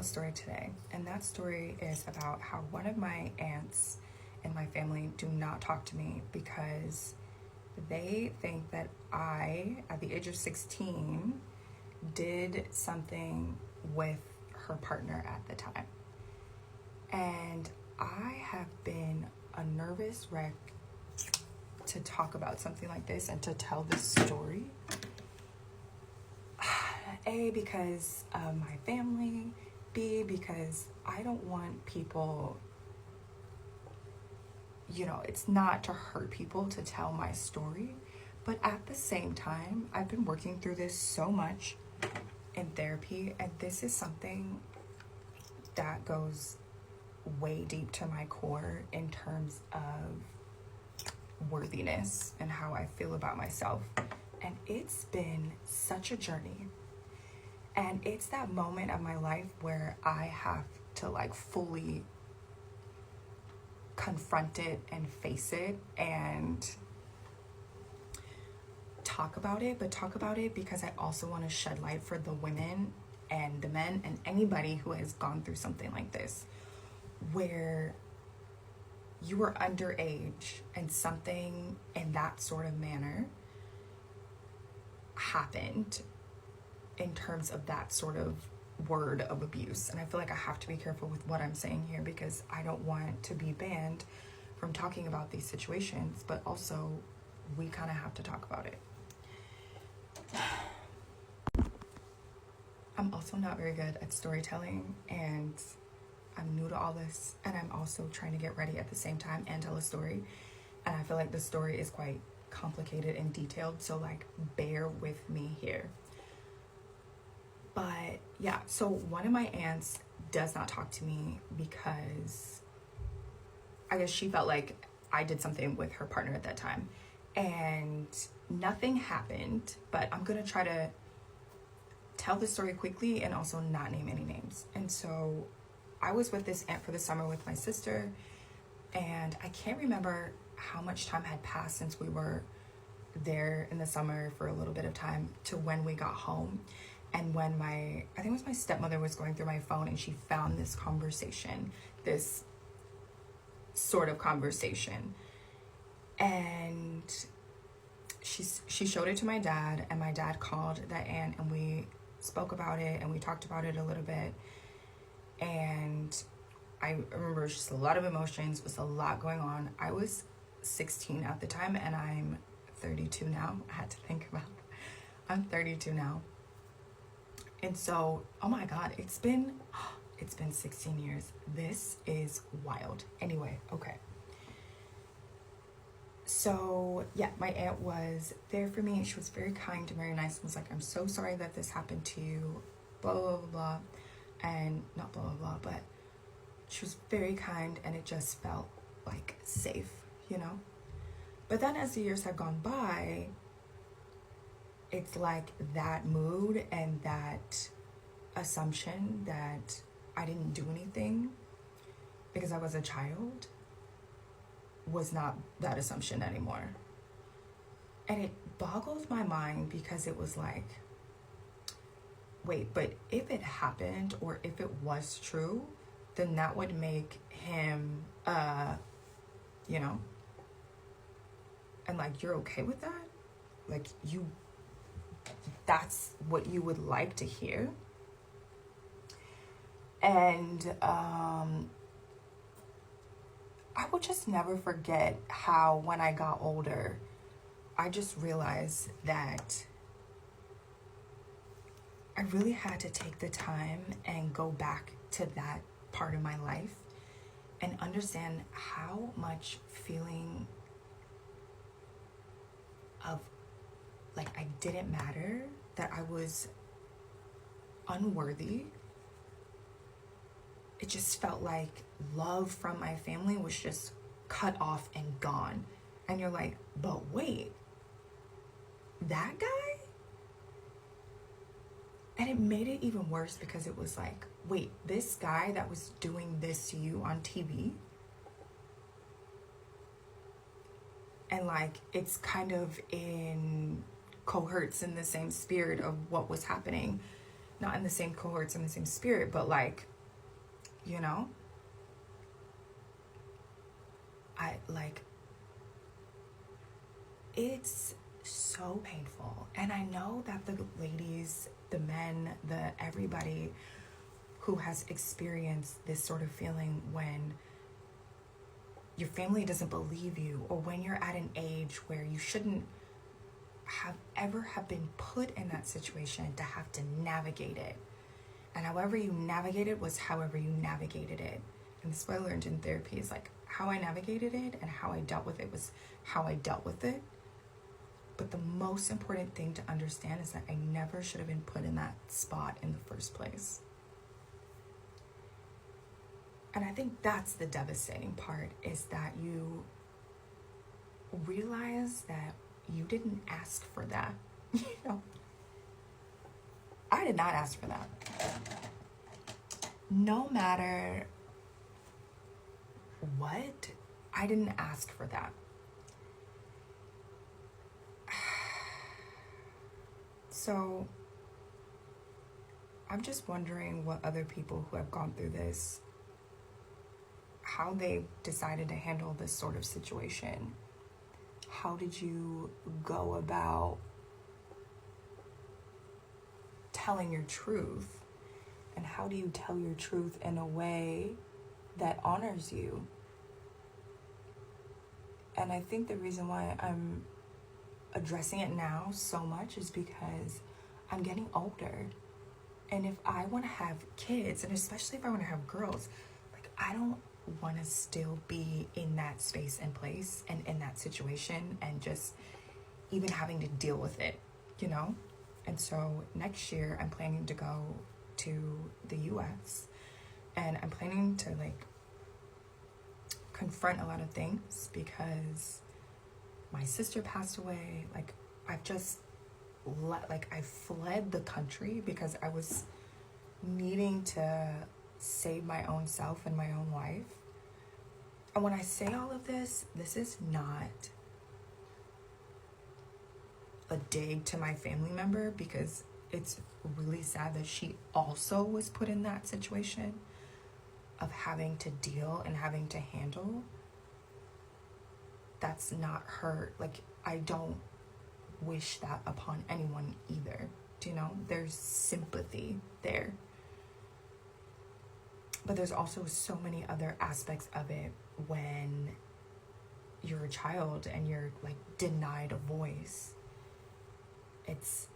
a story today, and that story is about how one of my aunts in my family do not talk to me because they think that I, at the age of 16, did something with her partner at the time. And I have been a nervous wreck to talk about something like this and to tell this story. A, because of my family. B, because I don't want people, it's not to hurt people to tell my story. But at the same time, I've been working through this so much in therapy, and this is something that goes way deep to my core in terms of worthiness and how I feel about myself. And it's been such a journey. And it's that moment of my life where I have to fully confront it and face it and talk about it, but talk about it because I also want to shed light for the women and the men and anybody who has gone through something like this, where you were underage and something in that sort of manner happened in terms of that sort of word of abuse. And I feel like I have to be careful with what I'm saying here because I don't want to be banned from talking about these situations, but also we kind of have to talk about it. I'm also not very good at storytelling, and I'm new to all this, and I'm also trying to get ready at the same time and tell a story. And I feel like the story is quite complicated and detailed, so bear with me here. But yeah, so one of my aunts does not talk to me because I guess she felt like I did something with her partner at that time. And nothing happened, but I'm going to try to tell the story quickly and also not name any names. And so I was with this aunt for the summer with my sister, and I can't remember how much time had passed since we were there in the summer for a little bit of time to when we got home. And when I think it was my stepmother was going through my phone and she found this conversation, this sort of conversation. And she showed it to my dad, and my dad called that aunt and we spoke about it and we talked about it a little bit. And I remember just a lot of emotions, it was a lot going on. I was 16 at the time and I'm 32 now. I had to think about it. I'm 32 now. And so, oh my God, it's been 16 years. This is wild. Anyway, okay. So yeah, my aunt was there for me. She was very kind and very nice and was like, I'm so sorry that this happened to you, blah, blah, blah, blah. And not blah, blah, blah, but she was very kind and it just felt safe, But then as the years have gone by, it's that mood and that assumption that I didn't do anything because I was a child was not that assumption anymore. And it boggles my mind because it was wait, but if it happened or if it was true, then that would make him, and you're okay with that? That's what you would like to hear. And I will just never forget how when I got older, I just realized that I really had to take the time and go back to that part of my life and understand how much feeling of I didn't matter, that I was unworthy. It just felt like love from my family was just cut off and gone. And you're like, but wait, that guy? And it made it even worse because it was wait, this guy that was doing this to you on TV? And it's kind of cohorts in the same spirit of what was happening. Not in the same cohorts, in the same spirit, but you know? It's so painful. And I know that the ladies, the men, everybody who has experienced this sort of feeling when your family doesn't believe you, or when you're at an age where you shouldn't have been put in that situation to have to navigate it. And however you navigated was however you navigated it. And this is what I learned in therapy, is like how I navigated it and how I dealt with it was how I dealt with it. But the most important thing to understand is that I never should have been put in that spot in the first place. And I think that's the devastating part, is that you realize that you didn't ask for that. You know, I did not ask for that. No matter what, I didn't ask for that. So I'm just wondering what other people who have gone through this, how they decided to handle this sort of situation. How did you go about telling your truth? And how do you tell your truth in a way that honors you? And I think the reason why I'm addressing it now so much is because I'm getting older. And if I want to have kids, and especially if I want to have girls, like, I don't want to still be in that space and place and in that situation and just even having to deal with it, you know? And so next year I'm planning to go to the US, and I'm planning to like confront a lot of things, because my sister passed away. Like, I've just I fled the country because I was needing to save my own self and my own life. And when I say all of this, this is not a dig to my family member, because it's really sad that she also was put in that situation of having to deal and having to handle. That's not her. Like, I don't wish that upon anyone either. Do you know? There's sympathy there. But there's also so many other aspects of it when you're a child and you're like denied a voice. It's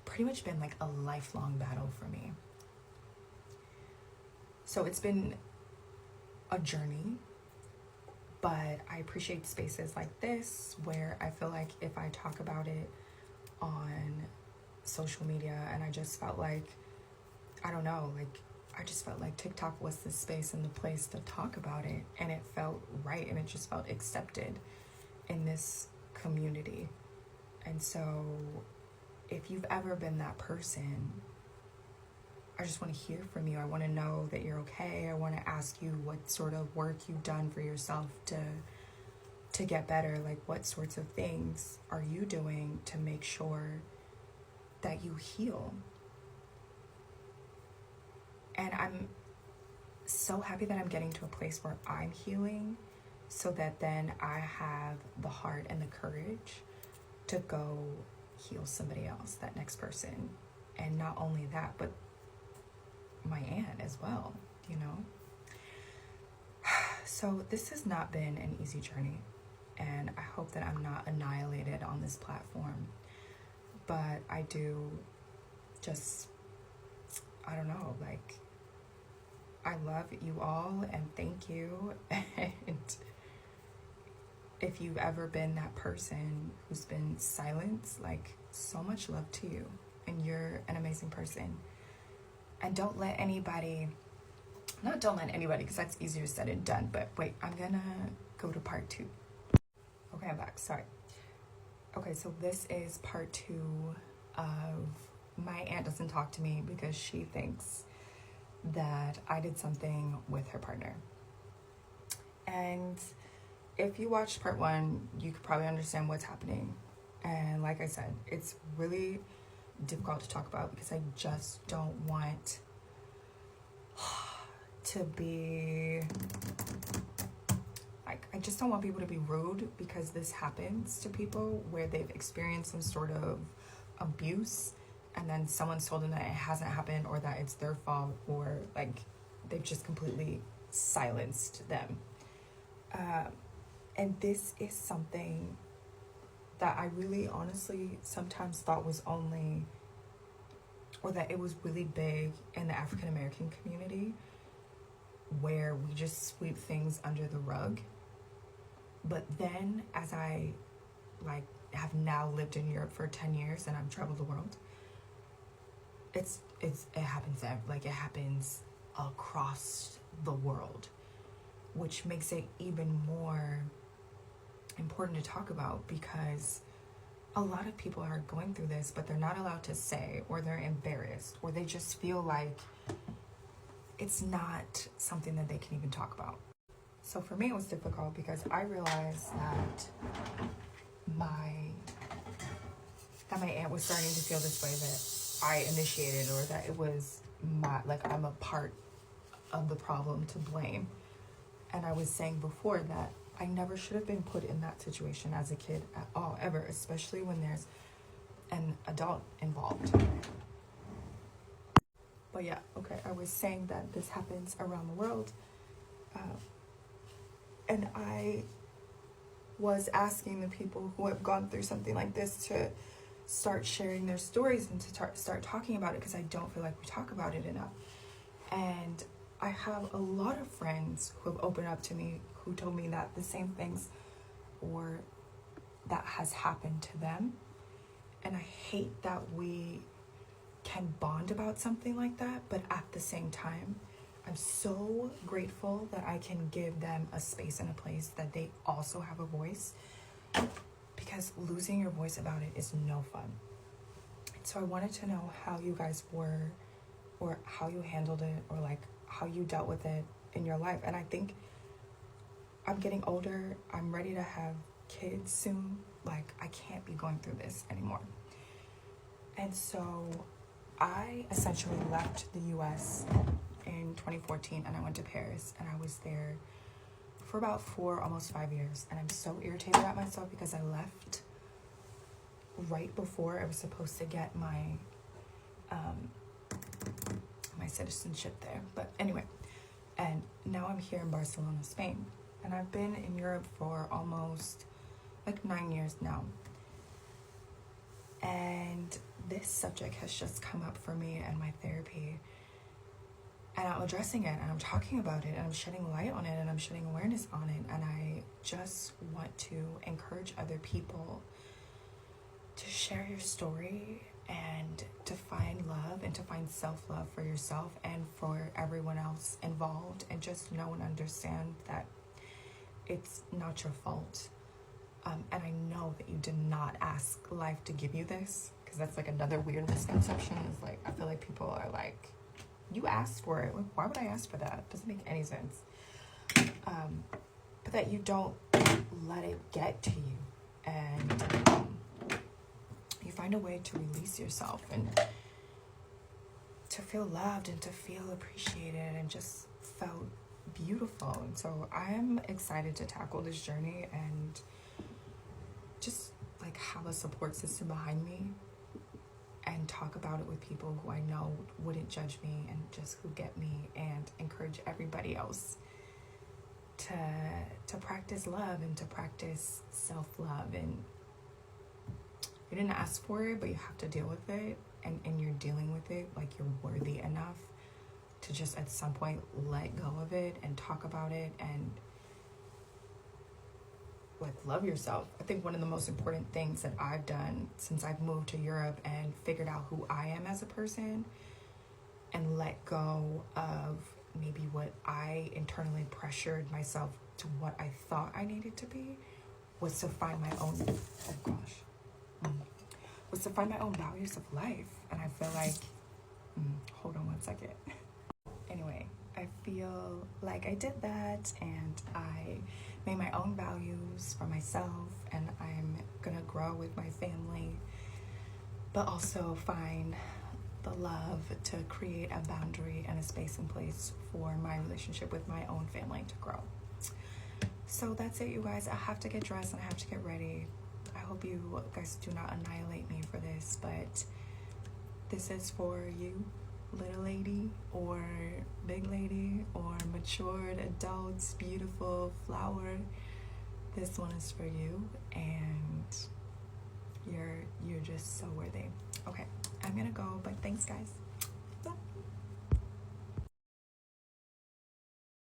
pretty much been like a lifelong battle for me. So it's been a journey, but I appreciate spaces like this where I feel like if I talk about it on social media, and I just felt like, I don't know, like, I just felt like TikTok was the space and the place to talk about it, and it felt right, and it just felt accepted in this community. And so if you've ever been that person, I just want to hear from you. I want to know that you're okay. I want to ask you what sort of work you've done for yourself to get better. Like, what sorts of things are you doing to make sure that you heal? And I'm so happy that I'm getting to a place where I'm healing, so that then I have the heart and the courage to go heal somebody else, that next person. And not only that, but my aunt as well, you know? So this has not been an easy journey, and I hope that I'm not annihilated on this platform. But I do just, I don't know, like, I love you all and thank you. And if you've ever been that person who's been silenced, like, so much love to you, and you're an amazing person. And don't let anybody, because that's easier said than done, but wait, I'm gonna go to part 2. Okay, I'm back, sorry. Okay, so this is part 2 of my aunt doesn't talk to me because she thinks that I did something with her partner. And if you watched part 1, you could probably understand what's happening. And like I said, it's really difficult to talk about because I just don't want to be like, I just don't want people to be rude, because this happens to people where they've experienced some sort of abuse, and then someone's told them that it hasn't happened, or that it's their fault, or like they've just completely silenced them. And this is something that I really honestly sometimes thought was only, or that it was really big in the African American community, where we just sweep things under the rug. But then, as I like have now lived in Europe for 10 years and I've traveled the world, it happens like it happens across the world, which makes it even more important to talk about, because a lot of people are going through this, but they're not allowed to say, or they're embarrassed, or they just feel like it's not something that they can even talk about. So for me, it was difficult, because I realized that my aunt was starting to feel this way, that I initiated, or that it was I'm a part of the problem to blame. And I was saying before that I never should have been put in that situation as a kid at all, ever, especially when there's an adult involved. But yeah, okay, I was saying that this happens around the world. And I was asking the people who have gone through something like this to start sharing their stories and to start talking about it, because I don't feel like we talk about it enough. And I have a lot of friends who have opened up to me, who told me that the same things, or that has happened to them. And I hate that we can bond about something like that, but at the same time, I'm so grateful that I can give them a space and a place that they also have a voice, because losing your voice about it is no fun. So I wanted to know how you guys were, or how you handled it, or like how you dealt with it in your life. And I think I'm getting older. I'm ready to have kids soon. Like, I can't be going through this anymore. And so I essentially left the US in 2014, and I went to Paris, and I was there for about 4, almost 5 years. And I'm so irritated at myself, because I left right before I was supposed to get my citizenship there. But anyway, and now I'm here in Barcelona, Spain, and I've been in Europe for almost like 9 years now. And this subject has just come up for me and my therapy, and I'm addressing it, and I'm talking about it, and I'm shedding light on it, and I'm shedding awareness on it. And I just want to encourage other people to share your story, and to find love, and to find self-love for yourself and for everyone else involved, and just know and understand that it's not your fault. And I know that you did not ask life to give you this, because that's like another weird misconception, is like, I feel like people are like, you asked for it. Like, why would I ask for that? It doesn't make any sense. But that you don't let it get to you, and you find a way to release yourself, and to feel loved, and to feel appreciated, and just felt beautiful. And so I am excited to tackle this journey, and just like have a support system behind me, and talk about it with people who I know wouldn't judge me, and just who get me, and encourage everybody else to practice love, and to practice self-love. And you didn't ask for it, but you have to deal with it, and you're dealing with it like you're worthy enough to just at some point let go of it, and talk about it, and like love yourself. I think one of the most important things that I've done since I've moved to Europe and figured out who I am as a person, and let go of maybe what I internally pressured myself to what I thought I needed to be, was to find my own, was to find my own values of life. And I feel like, hold on one second. Anyway, I feel like I did that, and I made my own values for myself, and I'm gonna grow with my family, but also find the love to create a boundary and a space in place for my relationship with my own family to grow. So that's it, you guys. I have to get dressed and I have to get ready. I hope you guys do not annihilate me for this, but this is for you, little lady or big lady or matured adults, beautiful flower. This one is for you, and you're just so worthy. Okay, I'm gonna go, but thanks, guys.